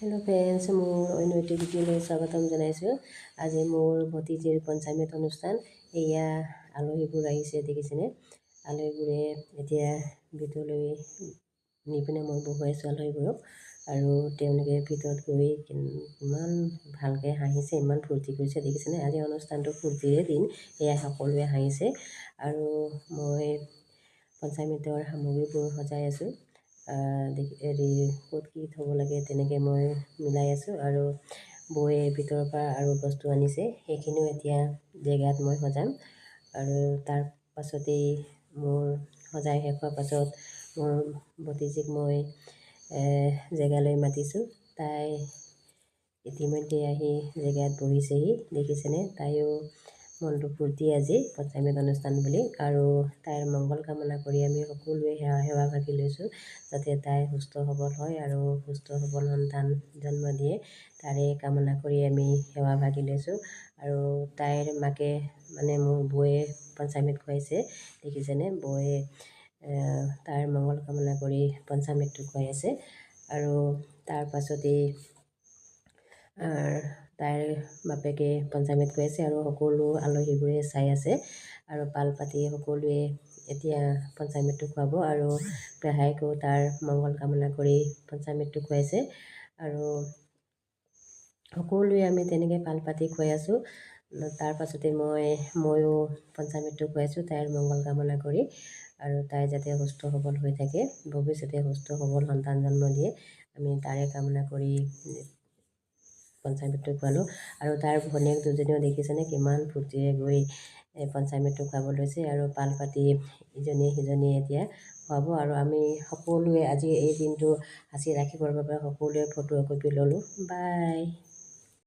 Hello friends, मोर অন্য ভিডিঅ'লৈ স্বাগতম জনাইছোঁ। আজি মোৰ ভতিজীৰ পঞ্চামৃত অনুষ্ঠান। এয়া আলহীবোৰ আহিছে দেখিছেনে। আলহীবোৰে এতিয়া ভিতৰলৈ নি পিনে মই বহুৱাইছোঁ আলহীবোৰক, আৰু তেওঁলোকে ভিতৰত গৈ ইমান ভালকৈ হাঁহিছে, ইমান ফূৰ্তি কৰিছে দেখিছেনে। আজি অনুষ্ঠানটো ফূৰ্তিৰে দিন, এয়া সকলোৱে হাঁহিছে। আৰু মই পঞ্চামৃতৰ সামগ্ৰীবোৰ সজাই আছোঁ। হেৰি ক'ত কি থ'ব লাগে তেনেকৈ মই মিলাই আছোঁ, আৰু বৌয়ে ভিতৰৰ পৰা আৰু বস্তু আনিছে, সেইখিনিও এতিয়া জেগাত মই সজাম। আৰু তাৰ পাছতেই মোৰ সজাই শেষ হোৱাৰ পাছত মোৰ ভতিজীক মই জেগালৈ মাতিছোঁ। তাই ইতিমধ্যে আহি জেগাত বহিছেহি দেখিছেনে। তাইও মনটো ফূৰ্তি আজি পঞ্চামৃত অনুষ্ঠান বুলি, আৰু তাইৰ মংগল কামনা কৰি আমি সকলোৱে সেৱা ভাগি লৈছোঁ, যাতে তাই সুস্থ সবল হয় আৰু সুস্থ সবল সন্তান জন্ম দিয়ে, তাৰে কামনা কৰি আমি সেৱা ভাগি লৈছোঁ। আৰু তাইৰ মাকে মানে মোৰ বৌয়ে পঞ্চামৃত খুৱাইছে দেখিছেনে। বৌয়ে তাইৰ মংগল কামনা কৰি পঞ্চামৃতটো খুৱাই আছে। আৰু তাৰ পাছতেই তাইৰ বাপেকে পঞ্চামৃত খুৱাইছে, আৰু সকলো আলহীবোৰে চাই আছে, আৰু পাল পাতি সকলোৱে এতিয়া পঞ্চামৃতটো খুৱাব। আৰু পেহাইকো তাৰ মংগল কামনা কৰি পঞ্চামৃতটো খুৱাইছে, আৰু সকলোৱে আমি তেনেকৈ পাল পাতি খুৱাই আছোঁ। তাৰ পাছতে ময়ো পঞ্চামৃতটো খুৱাইছোঁ তাইৰ মংগল কামনা কৰি, আৰু তাই যাতে সুস্থ সবল হৈ থাকে, ভৱিষ্যতে সুস্থ সবল সন্তান জন্ম দিয়ে, আমি তাৰে কামনা কৰি পঞ্চামৃতটো খুৱালোঁ। আৰু তাৰ ভনীয়েক দুজনীও দেখিছেনে কিমান ফূৰ্তিৰে গৈ পঞ্চামৃতটো খুৱাব লৈছে, আৰু পাল পাতি ইজনীয়ে সিজনীয়ে এতিয়া খুৱাব। আৰু আমি সকলোৱে আজি এই দিনটো সাঁচি ৰাখিবৰ বাবে সকলোৱে ফটো একপি ল'লোঁ। বাই।